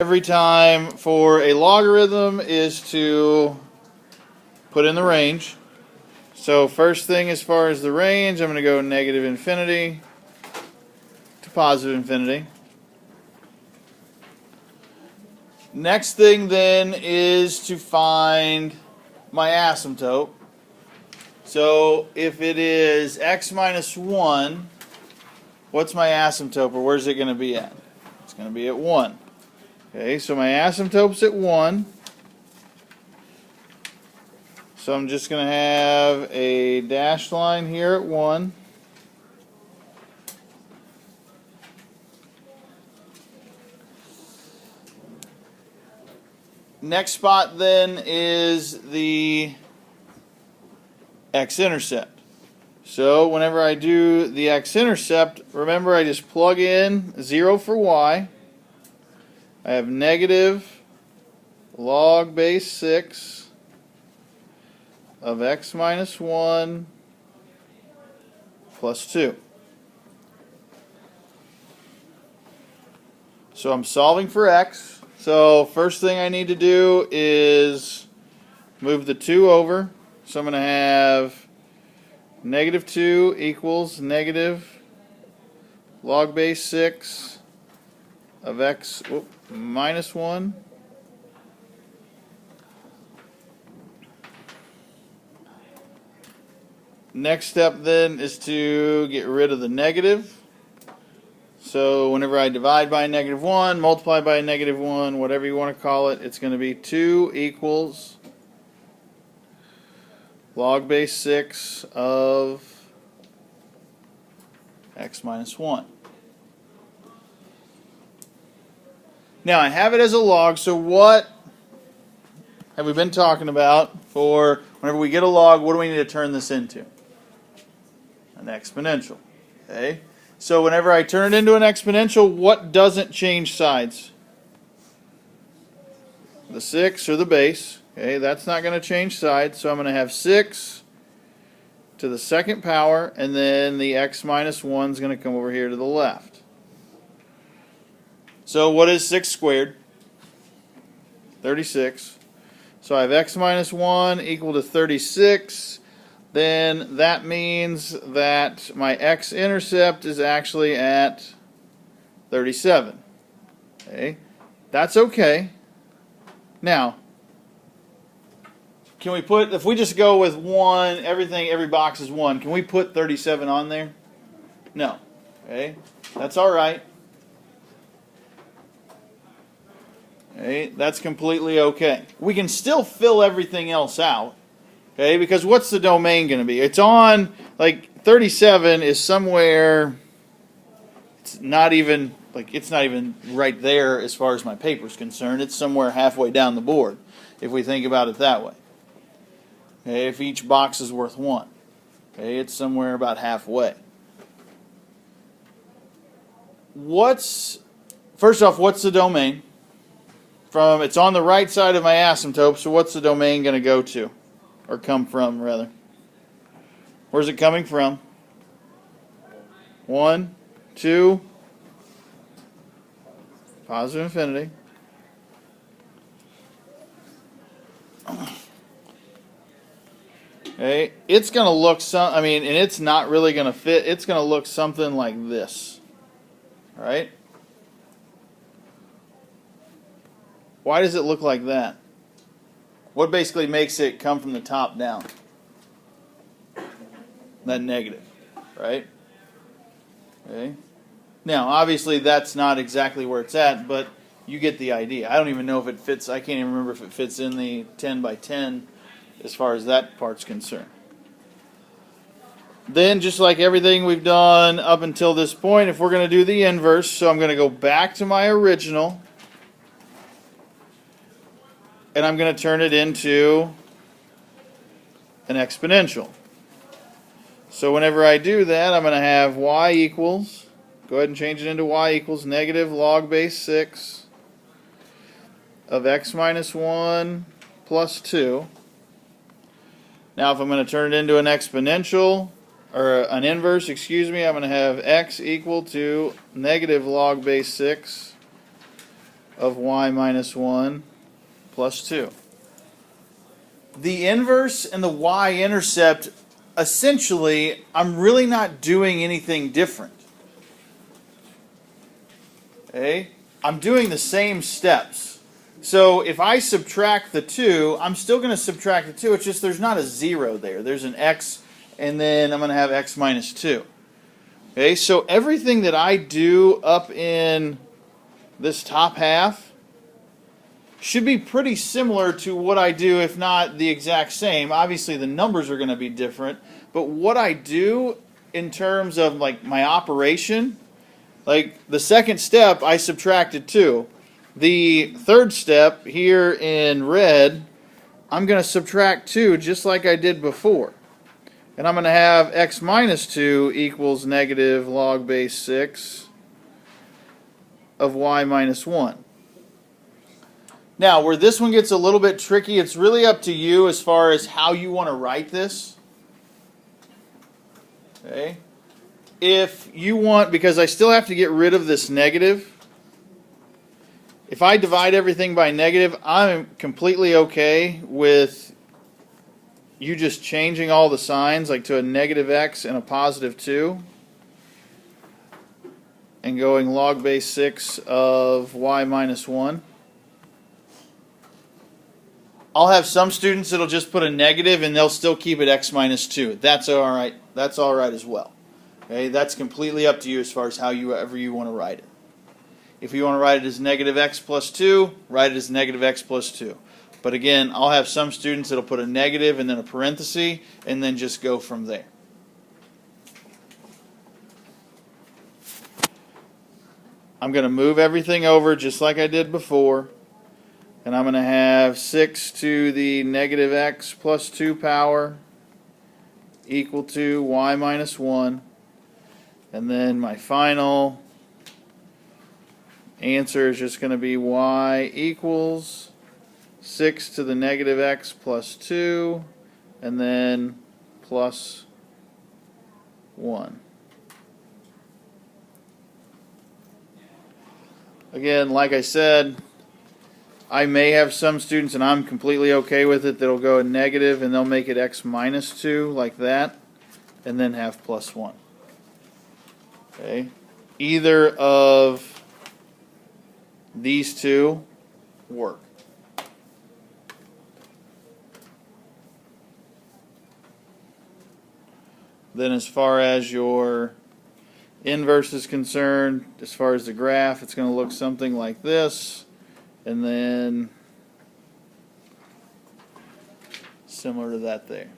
every time for a logarithm is to put in the range. So first thing as far as the range, I'm going to go negative infinity to positive infinity. Next thing then is to find my asymptote. So if it is x minus 1, what's my asymptote, or where's it going to be at? It's going to be at 1. Okay, so my asymptote's at 1. So I'm just going to have a dashed line here at 1. Next spot then is the x-intercept. So whenever I do the x-intercept, remember I just plug in 0 for y. I have negative log base 6 of x minus 1 plus 2. So I'm solving for x. So first thing I need to do is move the 2 over. So I'm going to have negative 2 equals negative log base 6 of x minus 1 . Next step then is to get rid of the negative. So whenever I divide by negative 1, multiply by negative 1, whatever you want to call it, it's going to be 2 equals log base 6 of x minus 1. Now I have it as a log, so what have we been talking about for whenever we get a log, what do we need to turn this into? An exponential. Okay? So whenever I turn it into an exponential, what doesn't change sides? The 6 or the base. Okay, that's not going to change sides, so I'm going to have 6 to the second power, and then the x minus 1 is going to come over here to the left. So what is 6 squared? 36. So I have x minus 1 equal to 36. Then that means that my x-intercept is actually at 37. Okay, that's okay. Now, can we put, if we just go with 1, every box is 1, can we put 37 on there? No. Okay, that's all right. Okay, that's completely okay. We can still fill everything else out. Okay, because what's the domain going to be? It's on, like, 37 is somewhere, it's not even right there as far as my paper's concerned. It's somewhere halfway down the board, if we think about it that way. Okay, if each box is worth 1. Okay, it's somewhere about halfway. First off, what's the domain? It's on the right side of my asymptote, so what's the domain going to go to? Or come from, rather. Where's it coming from? 1, 2, positive infinity. Okay, it's going to look and it's not really going to fit. It's going to look something like this. All right? Why does it look like that? What basically makes it come from the top down? That negative, right? Okay. Now, obviously, that's not exactly where it's at, but you get the idea. I don't even know if it fits. I can't even remember if it fits in the 10 by 10 as far as that part's concerned. Then, just like everything we've done up until this point, if we're going to do the inverse, so I'm going to go back to my original, and I'm going to turn it into an exponential. So whenever I do that, I'm going to have y equals, go ahead and change it into y equals negative log base 6 of x minus 1 plus 2. Now if I'm going to turn it into an exponential, or an inverse, excuse me, I'm going to have x equal to negative log base 6 of y minus 1 plus 2. The inverse and the y-intercept, essentially, I'm really not doing anything different. Okay? I'm doing the same steps. So if I subtract the 2, I'm still going to subtract the 2. It's just there's not a 0 there. There's an x, and then I'm going to have x minus 2. Okay, so everything that I do up in this top half should be pretty similar to what I do, if not the exact same. Obviously, the numbers are going to be different, but what I do in terms of like my operation, like the second step, I subtracted 2. The third step here in red, I'm going to subtract 2 just like I did before. And I'm going to have x minus 2 equals negative log base 6 of y minus 1. Now, where this one gets a little bit tricky, it's really up to you as far as how you want to write this. Okay. If you want, because I still have to get rid of this negative, if I divide everything by negative, I'm completely okay with you just changing all the signs, like to a negative x and a positive 2, and going log base 6 of y minus 1. I'll have some students that'll just put a negative and they'll still keep it x minus 2. That's all right. That's all right as well. Okay, that's completely up to you as far as however you want to write it. If you want to write it as negative x plus 2, write it as negative x plus 2. But again, I'll have some students that'll put a negative and then a parenthesis and then just go from there. I'm going to move everything over just like I did before. And I'm going to have 6 to the negative x plus 2 power equal to y minus 1. And then my final answer is just going to be y equals 6 to the negative x plus 2, and then plus 1. Again, like I said, I may have some students, and I'm completely okay with it, that'll go negative and they'll make it x minus 2 like that, and then have plus 1. Okay? Either of these two work. Then as far as your inverse is concerned, as far as the graph, it's going to look something like this, and then similar to that there.